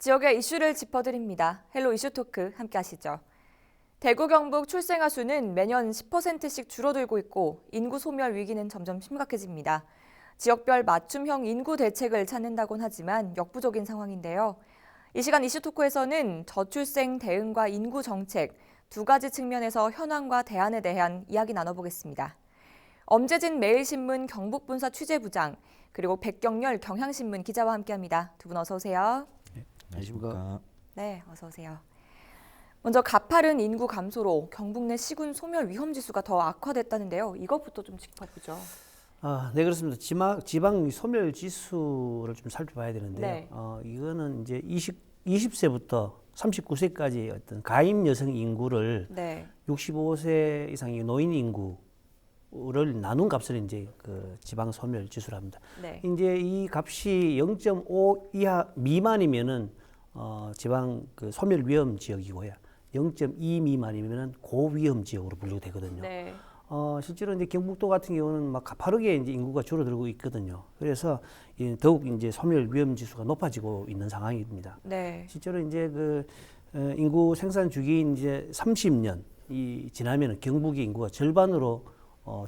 지역의 이슈를 짚어드립니다. 헬로 이슈 토크 함께 하시죠. 대구 경북 출생아 수는 매년 10%씩 줄어들고 있고 인구 소멸 위기는 점점 심각해집니다. 지역별 맞춤형 인구 대책을 찾는다곤 하지만 역부족인 상황인데요. 이 시간 이슈 토크에서는 저출생 대응과 인구 정책 두 가지 측면에서 현황과 대안에 대한 이야기 나눠보겠습니다. 엄재진 매일신문 경북분사 취재부장 그리고 백경렬 경향신문 기자와 함께합니다. 두 분 어서 오세요. 안녕하십니까. 네, 어서 오세요. 먼저 가파른 인구 감소로 경북 내 시군 소멸 위험 지수가 더 악화됐다는데요. 이것부터 좀 짚어보죠. 네, 그렇습니다. 지방 소멸 지수를 좀 살펴봐야 되는데요. 네. 이거는 이제 20세부터 39세까지 어떤 가임 여성 인구를 네. 65세 이상의 노인 인구를 나눈 값을 이제 그 지방 소멸 지수로 합니다. 네. 이제 이 값이 0.5 이하 미만이면은 지방 그 소멸 위험 지역이고요. 0.2 미만이면은 고위험 지역으로 분류되거든요. 네. 실제로 이제 경북도 같은 경우는 막 가파르게 이제 인구가 줄어들고 있거든요. 그래서 더욱 이제 소멸 위험 지수가 높아지고 있는 상황입니다. 네. 실제로 이제 인구 생산 주기인 이제 30년 지나면 경북의 인구가 절반으로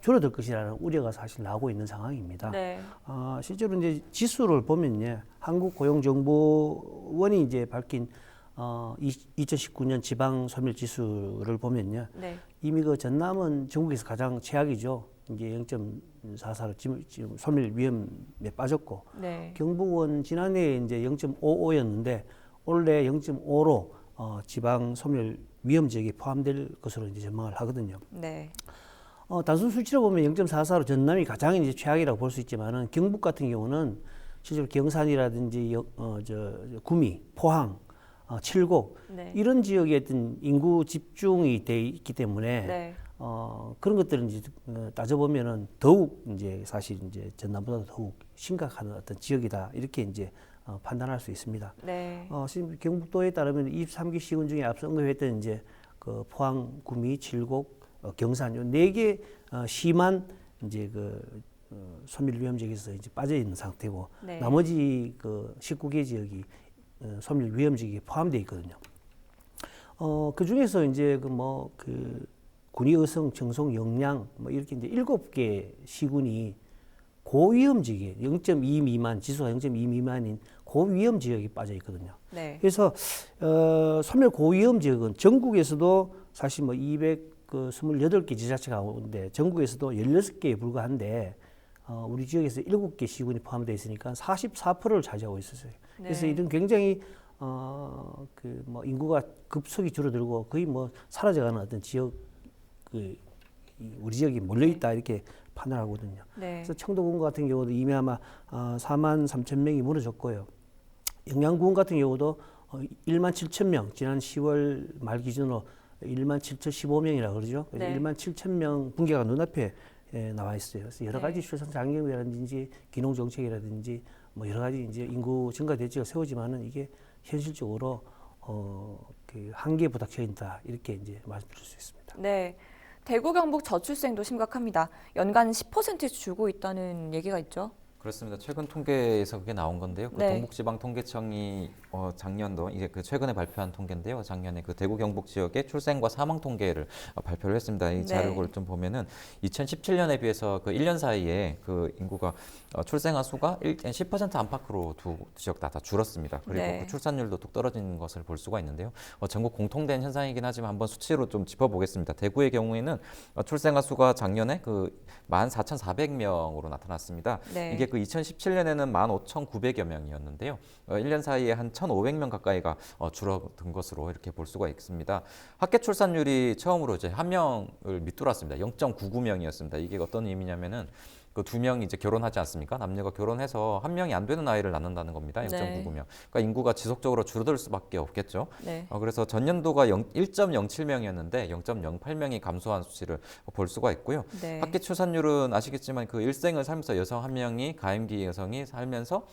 줄어들 것이라는 우려가 사실 나오고 있는 상황입니다. 네. 실제로 이제 지수를 보면요, 한국고용정보원이 이제 밝힌 2019년 지방 소멸 지수를 보면요, 네. 이미 그 전남은 전국에서 가장 최악이죠. 이제 0.44로 지금 소멸 위험에 빠졌고, 네. 경북은 지난해 이제 0.55였는데 올해 0.5로 지방 소멸 위험 지역에 포함될 것으로 이제 전망을 하거든요. 네. 단순 수치로 보면 0.44로 전남이 가장 이제 최악이라고 볼 수 있지만은 경북 같은 경우는 실제로 경산이라든지 구미, 포항, 칠곡 네. 이런 지역에 어떤 인구 집중이 돼 있기 때문에 네. 그런 것들은 이제 따져보면은 더욱 이제 사실 이제 전남보다 더욱 심각한 어떤 지역이다 이렇게 이제 판단할 수 있습니다. 네. 지금 경북도에 따르면 23기 시군 중에 앞서 언급했던 이제 그 포항, 구미, 칠곡, 경산 요 네 개 시만 이제 소멸 위험 지역에서 이제 빠져 있는 상태고 네. 나머지 그 19개 지역이 소멸 위험 지역에 포함되어 있거든요. 그 중에서 이제 군위, 의성, 청송, 영양 뭐 이렇게 이제 7개 시군이 고위험 지역에 0.2 미만 지수가 0.2 미만인 고위험 지역에 빠져 있거든요. 네. 그래서 소멸 고위험 지역은 전국에서도 사실 뭐 228개 지자체 가운데 전국에서도 16개에 불과한데 우리 지역에서 7개 시군이 포함되어 있으니까 44%를 차지하고 있었어요. 네. 그래서 이런 굉장히 인구가 급속히 줄어들고 거의 뭐 사라져가는 어떤 지역 우리 지역이 몰려 있다 이렇게 판단하거든요. 네. 그래서 청도군 같은 경우도 이미 아마 4만 3천 명이 무너졌고요. 영양군 같은 경우도 1만 7천 명 지난 10월 말 기준으로 1만 7,015명이라 그러죠. 네. 1만 7천 명 붕괴가 눈앞에 나와 있어요. 그래서 여러 가지 네. 출산 장려이라든지 기농 정책이라든지 뭐 여러 가지 이제 인구 증가 대책을 세우지만은 이게 현실적으로 한계에 부닥쳐 있다 이렇게 이제 말씀드릴 수 있습니다. 네. 대구 경북 저출생도 심각합니다. 연간 10%씩 줄고 있다는 얘기가 있죠. 그렇습니다. 최근 통계에서 그게 나온 건데요. 네. 동북지방통계청이 작년도 이제 최근에 발표한 통계인데요. 작년에 대구 경북 지역의 출생과 사망 통계를 발표를 했습니다. 이 네. 자료를 좀 보면은 2017년에 비해서 1년 사이에 인구가 출생아 수가 10% 안팎으로 두 지역 다 줄었습니다. 그리고 네. 출산율도 뚝 떨어지는 것을 볼 수가 있는데요. 전국 공통된 현상이긴 하지만 한번 수치로 좀 짚어보겠습니다. 대구의 경우에는 출생아 수가 작년에 14,400명으로 나타났습니다. 네. 이게 2017년에는 15,900여 명이었는데요. 1년 사이에 한 1,500명 가까이가 줄어든 것으로 이렇게 볼 수가 있습니다. 합계 출산율이 처음으로 이제 한 명을 밑돌았습니다. 0.99명이었습니다. 이게 어떤 의미냐면은 두 명이 이제 결혼하지 않습니까? 남녀가 결혼해서 한 명이 안 되는 아이를 낳는다는 겁니다. 0.99명. 그러니까 인구가 지속적으로 줄어들 수밖에 없겠죠. 네. 그래서 전년도가 1.07명이었는데 0.08명이 감소한 수치를 볼 수가 있고요. 네. 합계 출산율은 아시겠지만 일생을 살면서 여성 한 명이 가임기 여성이 살면서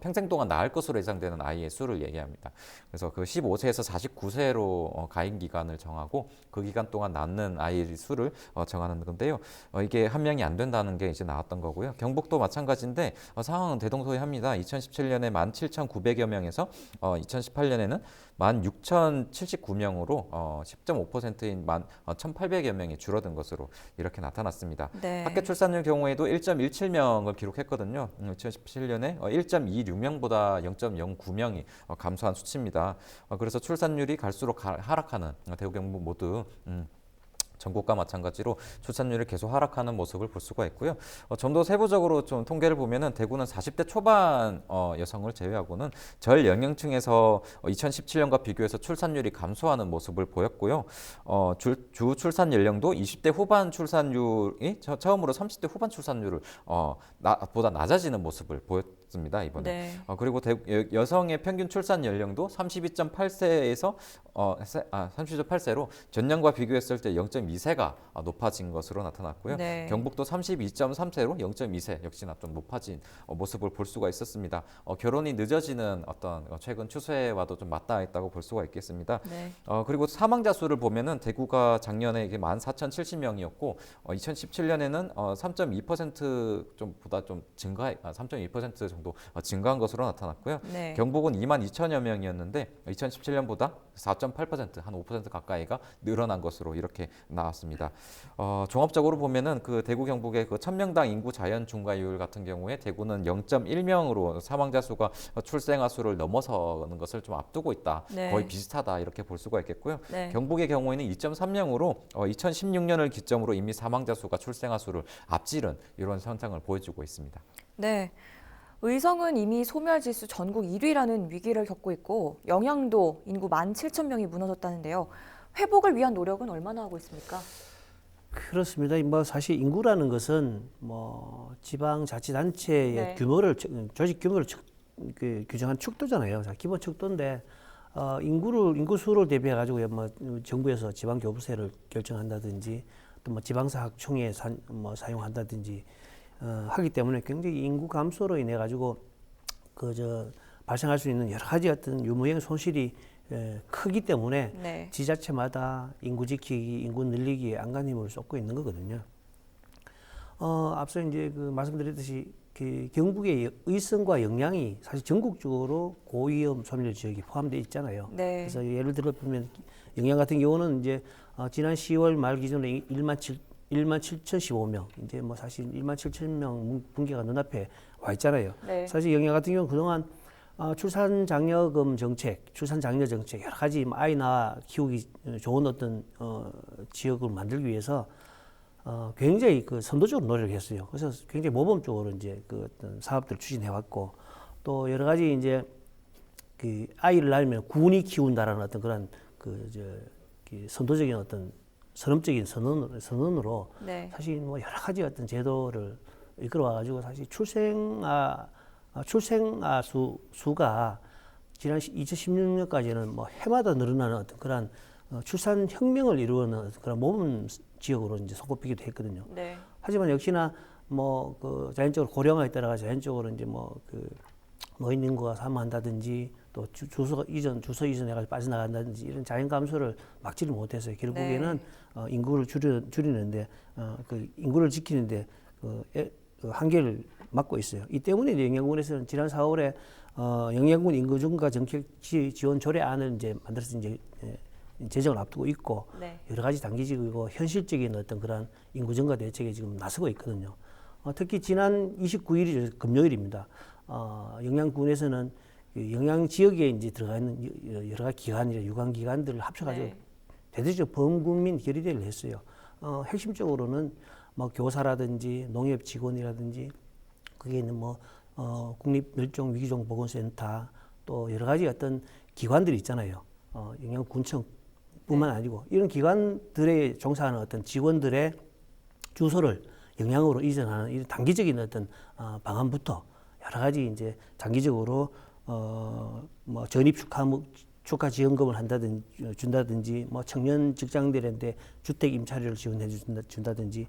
평생 동안 낳을 것으로 예상되는 아이의 수를 얘기합니다. 그래서 15세에서 49세로 가임 기간을 정하고 그 기간 동안 낳는 아이의 수를 정하는 건데요. 이게 한 명이 안 된다는 게 이제 나왔 나왔던 거고요. 경북도 마찬가지인데 상황은 대동소이합니다. 2017년에 17,900여 명에서 2018년에는 16,079명으로 10.5%인 1,800여 명이 줄어든 것으로 이렇게 나타났습니다. 네. 학교 출산율 경우에도 1.17명을 기록했거든요. 2017년에 1.26명보다 0.09명이 감소한 수치입니다. 그래서 출산율이 갈수록 하락하는 대구 경북 모두 전국과 마찬가지로 출산율이 계속 하락하는 모습을 볼 수가 있고요. 좀 더 세부적으로 좀 통계를 보면은 대구는 40대 초반 여성을 제외하고는 절 연령층에서 2017년과 비교해서 출산율이 감소하는 모습을 보였고요. 주 출산 연령도 20대 후반 출산율이 처음으로 30대 후반 출산율을 보다 낮아지는 모습을 보였습니다. 이번에. 네. 그리고 여성의 평균 출산 연령도 32.8세에서 32.8세로 전년과 비교했을 때 0.2세가 높아진 것으로 나타났고요. 네. 경북도 32.3세로 0.2세 역시나 좀 높아진 모습을 볼 수가 있었습니다. 결혼이 늦어지는 어떤 최근 추세와도 좀 맞닿아 있다고 볼 수가 있겠습니다. 네. 그리고 사망자 수를 보면은 대구가 작년에 이게 14,070명이었고 2017년에는 3.2% 좀 보다 좀 3.2% 정도 증가한 것으로 나타났고요. 네. 경북은 22,000여 명이었는데 2017년보다 4.8% 한 5% 가까이가 늘어난 것으로 이렇게 나왔습니다. 종합적으로 보면은 그 대구 경북의 그 1,000명당 인구 자연 증가율 같은 경우에 대구는 0.1명으로 사망자 수가 출생아 수를 넘어서는 것을 좀 앞두고 있다. 네. 거의 비슷하다 이렇게 볼 수가 있겠고요. 네. 경북의 경우에는 2.3명으로 2016년을 기점으로 이미 사망자 수가 출생아 수를 앞지른 이런 현상을 보여주고 있습니다. 네. 의성은 이미 소멸지수 전국 1위라는 위기를 겪고 있고 영양도 인구 17,000명이 무너졌다는데요. 회복을 위한 노력은 얼마나 하고 있습니까? 그렇습니다. 뭐 사실 인구라는 것은 뭐 지방자치단체의 네. 규모를 조직 규모를 규정한 축도잖아요. 자, 기본 축도인데 인구 수를 대비해 가지고 뭐 정부에서 지방 교부세를 결정한다든지 또 뭐 지방사학총회 사용한다든지 하기 때문에 굉장히 인구 감소로 인해 가지고 발생할 수 있는 여러 가지 어떤 유무형 손실이 크기 때문에 네. 지자체마다 인구 지키기, 인구 늘리기에 안간힘을 쏟고 있는 거거든요. 앞서 이제 말씀드렸듯이 경북의 의성과 영양이 사실 전국적으로 고위험 소멸 지역이 포함되어 있잖아요. 네. 그래서 예를 들어 보면 영양 같은 경우는 이제 지난 10월 말 기준으로 17,015명, 이제 뭐 사실 17,000명 붕괴가 눈앞에 와 있잖아요. 네. 사실 영양 같은 경우는 그동안 출산 장려금 정책, 출산 장려 정책 여러 가지 아이 낳아 키우기 좋은 어떤 지역을 만들기 위해서 굉장히 선도적으로 노력을 했어요. 그래서 굉장히 모범적으로 이제 어떤 사업들을 추진해 왔고 또 여러 가지 이제 아이를 낳으면 군이 키운다라는 어떤 그런 선도적인 어떤 선언적인 선언으로 네. 사실 뭐 여러 가지 어떤 제도를 이끌어 와가지고 사실 출생아 수가 지난 2016년까지는 뭐 해마다 늘어나는 어떤 그런 출산 혁명을 이루는 그런 모범 지역으로 이제 손꼽히기도 했거든요. 네. 하지만 역시나 뭐 자연적으로 고령화에 따라가 자연적으로 이제 노인 인구가 사망한다든지 또 주소 이전해가지고 빠져나간다든지 이런 자연 감소를 막지를 못했어요. 결국에는 인구를 줄이는데 인구를 지키는데 한계를 맞고 있어요. 이 때문에 이제 영양군에서는 지난 4월에 영양군 인구 증가 정책 지원 조례안을 이제 만들어서 이제 제정을 앞두고 있고 네. 여러 가지 단기적이고 현실적인 어떤 그런 인구 증가 대책에 지금 나서고 있거든요. 특히 지난 29일이 금요일입니다. 영양군에서는 영양 지역에 이제 들어가 있는 여러 가지 기관이나 유관 기관들을 합쳐가지고 네. 대대적 범국민 결의대를 했어요. 핵심적으로는 뭐 교사라든지 농협 직원이라든지 그게 있는 국립멸종위기종보건센터 또 여러 가지 어떤 기관들이 있잖아요. 영양군청뿐만 아니고 이런 기관들에 종사하는 어떤 직원들의 주소를 영양으로 이전하는 이런 단기적인 어떤 방안부터 여러 가지 이제 장기적으로 전입 축하 지원금을 준다든지 뭐 청년 직장들한테 주택 임차료를 지원해 준다든지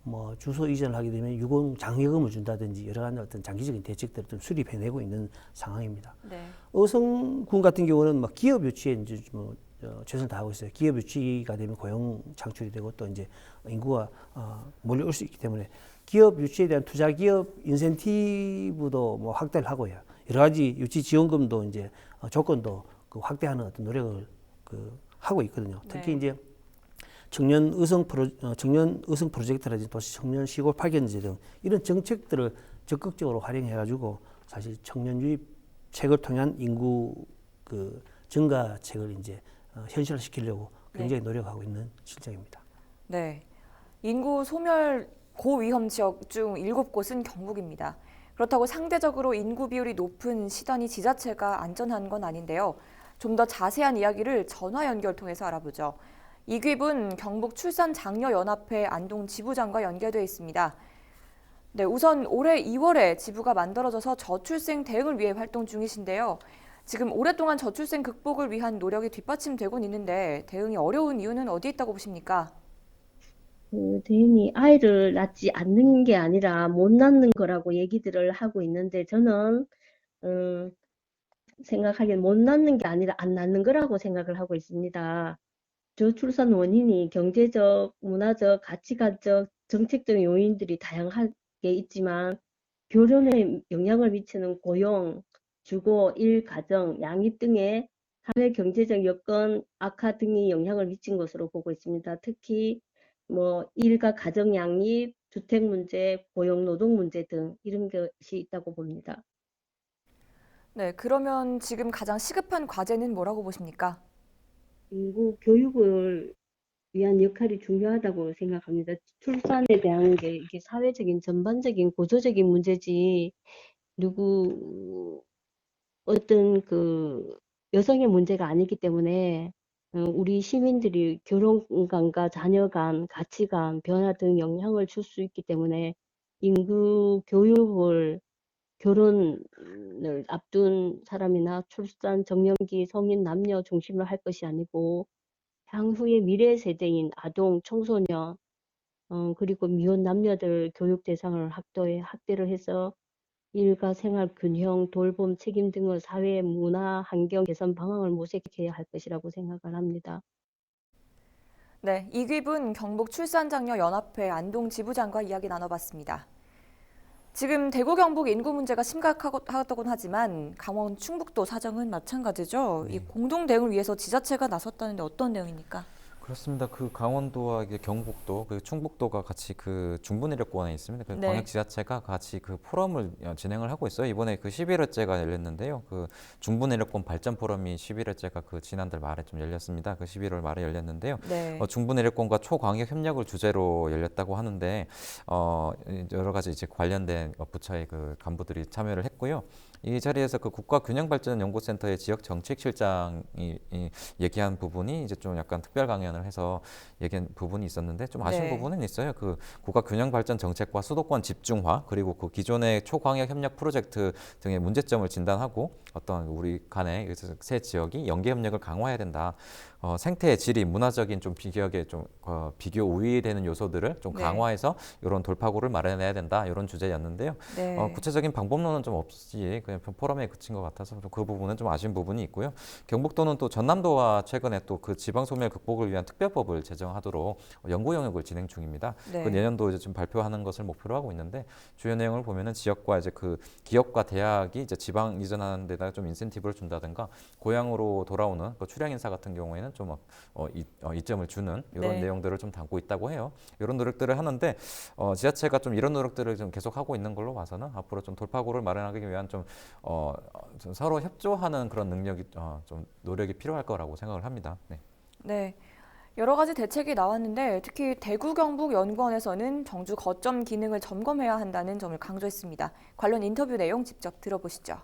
뭐 주소 이전을 하게 되면 유공 장려금을 준다든지 여러 가지 어떤 장기적인 대책들을 좀 수립해내고 있는 상황입니다. 네. 의성군 같은 경우는 뭐 기업 유치에 이제 최선을 다하고 있어요. 기업 유치가 되면 고용 창출이 되고 또 이제 인구가 몰려올 수 있기 때문에 기업 유치에 대한 투자 기업 인센티브도 뭐 확대를 하고요. 여러 가지 유치 지원금도 이제 조건도 그 확대하는 어떤 노력을 그 하고 있거든요. 특히 네. 이제 청년 의성 프로젝트라든지 도시 청년 시골 발견제 등 이런 정책들을 적극적으로 활용해가지고 사실 청년 유입책을 통한 인구 그 증가책을 이제 현실화시키려고 굉장히 노력하고 있는 실정입니다. 네. 인구 소멸 고위험 지역 중 7곳은 경북입니다. 그렇다고 상대적으로 인구 비율이 높은 시단위 지자체가 안전한 건 아닌데요. 좀 더 자세한 이야기를 전화 연결 통해서 알아보죠. 이귀분 경북 출산장려연합회 안동 지부장과 연결되어 있습니다. 네, 우선 올해 2월에 지부가 만들어져서 저출생 대응을 위해 활동 중이신데요. 지금 오랫동안 저출생 극복을 위한 노력이 뒷받침되곤 있는데 대응이 어려운 이유는 어디에 있다고 보십니까? 대인이 아이를 낳지 않는 게 아니라 못 낳는 거라고 얘기들을 하고 있는데 저는 어, 생각하기엔 못 낳는 게 아니라 안 낳는 거라고 생각을 하고 있습니다. 저출산 원인이 경제적, 문화적, 가치관적, 정책적 요인들이 다양하게 있지만 결혼에 영향을 미치는 고용, 주거, 일, 가정, 양립 등의 사회 경제적 여건 악화 등이 영향을 미친 것으로 보고 있습니다. 특히 뭐 일과 가정 양립, 주택 문제, 고용 노동 문제 등 이런 것이 있다고 봅니다. 네, 그러면 지금 가장 시급한 과제는 뭐라고 보십니까? 인구 교육을 위한 역할이 중요하다고 생각합니다. 출산에 대한 게 이게 사회적인 전반적인 구조적인 문제지 누구 어떤 그 여성의 문제가 아니기 때문에 우리 시민들이 결혼관과 자녀관, 가치관, 변화 등 영향을 줄 수 있기 때문에 인구 교육을 결혼을 앞둔 사람이나 출산, 정년기, 성인, 남녀 중심으로 할 것이 아니고 향후의 미래 세대인 아동, 청소년, 그리고 미혼 남녀들 교육 대상을 확대를 해서 일과 생활 균형, 돌봄, 책임 등의 사회, 문화, 환경 개선 방향을 모색해야 할 것이라고 생각을 합니다. 네, 이귀분 경북 출산장려연합회 안동 지부장과 이야기 나눠봤습니다. 지금 대구 경북 인구 문제가 심각하다곤 하지만 강원 충북도 사정은 마찬가지죠. 이 공동 대응을 위해서 지자체가 나섰다는데 어떤 내용입니까? 그렇습니다. 그 강원도와 이게 경북도, 그 충북도가 같이 그 중부내륙권에 있습니다. 그 네. 광역지자체가 같이 그 포럼을 진행을 하고 있어요. 이번에 그 11회째가 열렸는데요. 그 중부내륙권 발전 포럼이 11회째가 그 지난달 말에 좀 열렸습니다. 그 11월 말에 열렸는데요. 네. 중부내륙권과 초광역 협력을 주제로 열렸다고 하는데 여러 가지 이제 관련된 부처의 그 간부들이 참여를 했고요. 이 자리에서 그 국가균형발전연구센터의 지역정책실장이 얘기한 부분이 이제 좀 약간 특별 강연을 해서 얘기한 부분이 있었는데 좀 아쉬운 네. 부분은 있어요. 그 국가균형발전 정책과 수도권 집중화 그리고 그 기존의 초광역 협력 프로젝트 등의 문제점을 진단하고 어떤 우리 간의 세 지역이 연계 협력을 강화해야 된다. 생태의 질이 문화적인 좀 비교하게 좀 비교 우위되는 요소들을 좀 네. 강화해서 이런 돌파구를 마련해야 된다. 이런 주제였는데요. 네. 구체적인 방법론은 좀 없이 그냥 포럼에 그친 것 같아서 좀 그 부분은 좀 아쉬운 부분이 있고요. 경북도는 또 전남도와 최근에 또 그 지방소멸 극복을 위한 특별법을 제정하도록 연구 영역을 진행 중입니다. 네. 그 내년도 이제 좀 발표하는 것을 목표로 하고 있는데 주요 내용을 보면은 지역과 이제 그 기업과 대학이 이제 지방 이전하는 데다가 좀 인센티브를 준다든가 고향으로 돌아오는 그 출향 인사 같은 경우에는 좀 이점을 주는 이런 네. 내용들을 좀 담고 있다고 해요. 이런 노력들을 하는데 지자체가 좀 이런 노력들을 좀 계속 하고 있는 걸로 봐서는 앞으로 좀 돌파구를 마련하기 위한 좀 서로 협조하는 그런 능력이 좀 노력이 필요할 거라고 생각을 합니다. 네. 네. 여러 가지 대책이 나왔는데 특히 대구 경북 연구원에서는 정주 거점 기능을 점검해야 한다는 점을 강조했습니다. 관련 인터뷰 내용 직접 들어보시죠.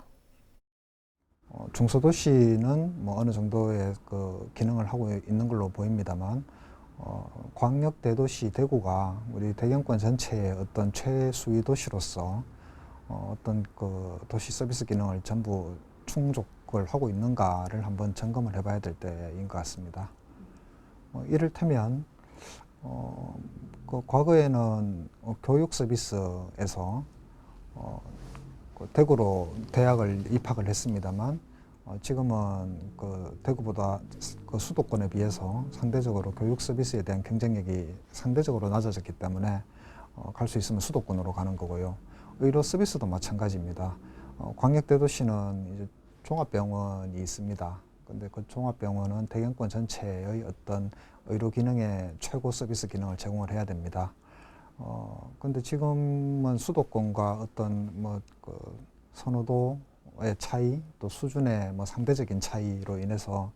중소도시는 뭐 어느 정도의 그 기능을 하고 있는 걸로 보입니다만 광역 대도시 대구가 우리 대경권 전체의 어떤 최수위 도시로서 어떤 그 도시 서비스 기능을 전부 충족을 하고 있는가를 한번 점검을 해봐야 될 때인 것 같습니다. 이를테면 그 과거에는 교육 서비스에서 대구로 대학을 입학을 했습니다만 지금은 그 대구보다 그 수도권에 비해서 상대적으로 교육 서비스에 대한 경쟁력이 상대적으로 낮아졌기 때문에 갈 수 있으면 수도권으로 가는 거고요. 의료 서비스도 마찬가지입니다. 광역대도시는 이제 종합병원이 있습니다. 근데 그 종합병원은 대경권 전체의 어떤 의료 기능의 최고 서비스 기능을 제공을 해야 됩니다. 근데 지금은 수도권과 어떤 그 선호도의 차이, 또 수준의 상대적인 차이로 인해서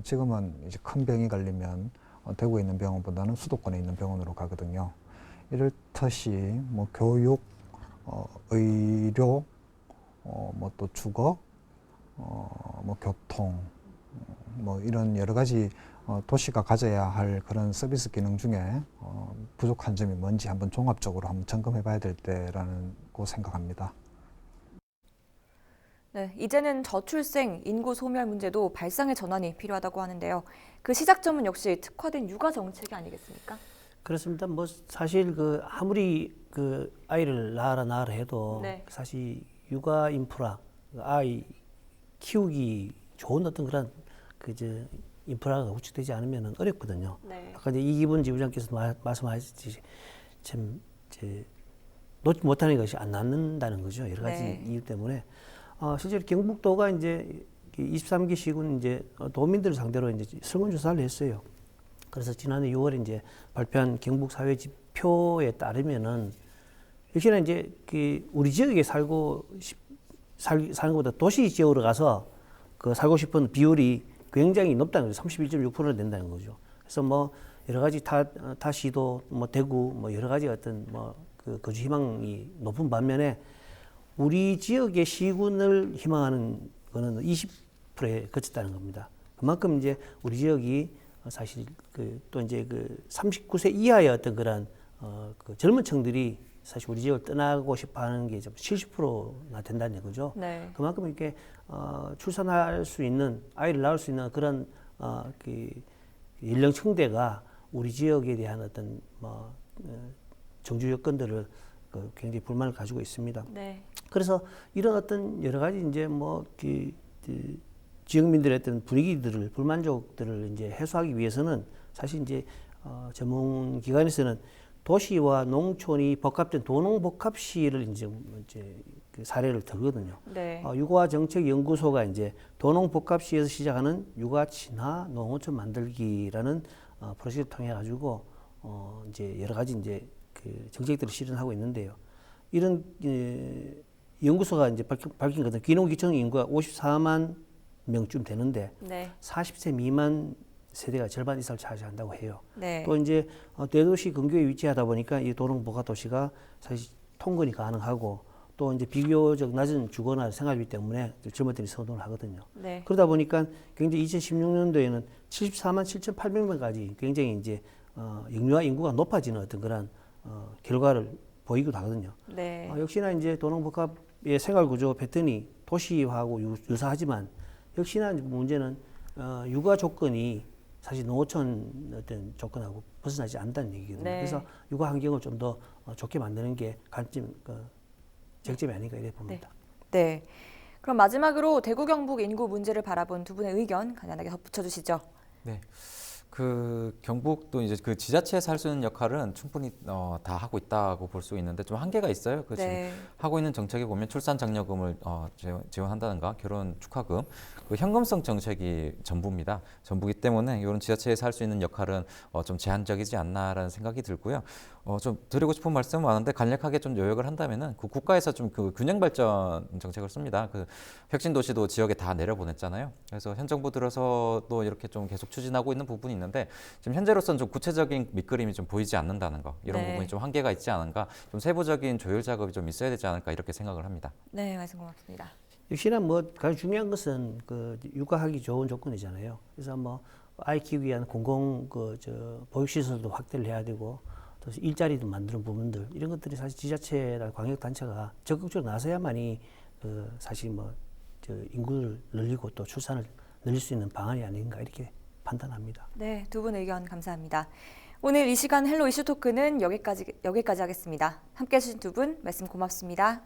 지금은 이제 큰 병이 걸리면 대구에 있는 병원보다는 수도권에 있는 병원으로 가거든요. 이렇듯이 교육, 의료, 또 주거, 교통, 이런 여러 가지 도시가 가져야 할 그런 서비스 기능 중에 부족한 점이 뭔지 한번 종합적으로 한번 점검해 봐야 될 때라고 생각합니다. 네, 이제는 저출생, 인구 소멸 문제도 발상의 전환이 필요하다고 하는데요. 그 시작점은 역시 특화된 육아 정책이 아니겠습니까? 그렇습니다. 사실 아무리 아이를 낳아라 해도 네. 사실 육아 인프라, 아이 키우기 좋은 어떤 그런 인프라가 구축되지 않으면 어렵거든요. 네. 아까 이제 이기분 지부장께서 말씀하셨듯이 참 놓지 못하는 것이 안 낫는다는 거죠. 여러 가지 네. 이유 때문에. 실제로 경북도가 이제 23기 시군 이제 도민들을 상대로 이제 설문조사를 했어요. 그래서 지난해 6월에 이제 발표한 경북 사회 지표에 따르면은 역시나 이제 우리 지역에 사는 것보다 도시 지역으로 가서 살고 싶은 비율이 굉장히 높다는 거죠. 31.6%나 된다는 거죠. 그래서 여러 가지 타시도 대구 여러 가지 어떤 거주 희망이 높은 반면에 우리 지역의 시군을 희망하는 거는 20%에 그쳤다는 겁니다. 그만큼 이제 우리 지역이 사실 또 이제 39세 이하의 어떤 그런 젊은 층들이 사실 우리 지역을 떠나고 싶어 하는 게 70%나 된다는 거죠. 네. 그만큼 이렇게 출산할 수 있는, 아이를 낳을 수 있는 그런 연령층대가 우리 지역에 대한 어떤 정주 여건들을 굉장히 불만을 가지고 있습니다. 네. 그래서 이런 어떤 여러 가지 이제 지역민들의 어떤 분위기들을, 불만족들을 이제 해소하기 위해서는 사실 이제 전문 기관에서는 도시와 농촌이 복합된 도농복합시를 이제 사례를 들거든요. 네. 육아정책연구소가 이제 도농복합시에서 시작하는 육아 친화 농어촌 만들기라는 프로젝트를 통해 가지고 이제 여러 가지 이제 정책들을 실현하고 있는데요. 이런 연구소가 이제 밝힌 것은 귀농귀촌 인구가 54만 명쯤 되는데 네. 40세 미만 세대가 절반 이상을 차지한다고 해요. 네. 또 이제 대도시 근교에 위치하다 보니까 이 도농복합 도시가 사실 통근이 가능하고 또 이제 비교적 낮은 주거나 생활비 때문에 젊은이들이 선호를 하거든요. 네. 그러다 보니까 굉장히 2016년도에는 74만 7,800명까지 굉장히 이제 영유아 인구가 높아지는 어떤 그런 결과를 보이기도 하거든요. 네. 역시나 이제 도농복합의 생활 구조 패턴이 도시화하고 유사하지만 역시나 문제는 육아 조건이 사실 농어촌 어떤 조건하고 벗어나지 않는다는 얘기거든요. 네. 그래서 육아 환경을 좀 더 좋게 만드는 게 쟁점이 아닌가 이렇게 봅니다. 네. 그럼 마지막으로 대구 경북 인구 문제를 바라본 두 분의 의견 간단하게 덧붙여 주시죠. 네. 경북도 이제 지자체에서 할 수 있는 역할은 충분히 다 하고 있다고 볼 수 있는데 좀 한계가 있어요. 지금 네. 하고 있는 정책에 보면 출산 장려금을 지원한다든가 결혼 축하금, 현금성 정책이 전부입니다. 전부기 때문에 이런 지자체에서 할 수 있는 역할은 좀 제한적이지 않나라는 생각이 들고요. 좀 드리고 싶은 말씀은 많은데 간략하게 좀 요약을 한다면은 국가에서 좀 균형 발전 정책을 씁니다. 혁신 도시도 지역에 다 내려보냈잖아요. 그래서 현 정부 들어서도 이렇게 좀 계속 추진하고 있는 부분이 있는데 지금 현재로서는 좀 구체적인 밑그림이 좀 보이지 않는다는 거, 이런 네. 부분이 좀 한계가 있지 않은가, 좀 세부적인 조율 작업이 좀 있어야 되지 않을까 이렇게 생각을 합니다. 네, 말씀 고맙습니다. 역시나 가장 중요한 것은 육아하기 좋은 조건이잖아요. 그래서 아이 키우기 위한 공공 보육시설도 확대를 해야 되고 또 일자리도 만드는 부분들 이런 것들이 사실 지자체나 광역단체가 적극적으로 나서야만이 사실 인구를 늘리고 또 출산을 늘릴 수 있는 방안이 아닌가 이렇게 판단합니다. 네, 두 분 의견 감사합니다. 오늘 이 시간 헬로 이슈 토크는 여기까지 하겠습니다. 함께 해주신 두 분 말씀 고맙습니다.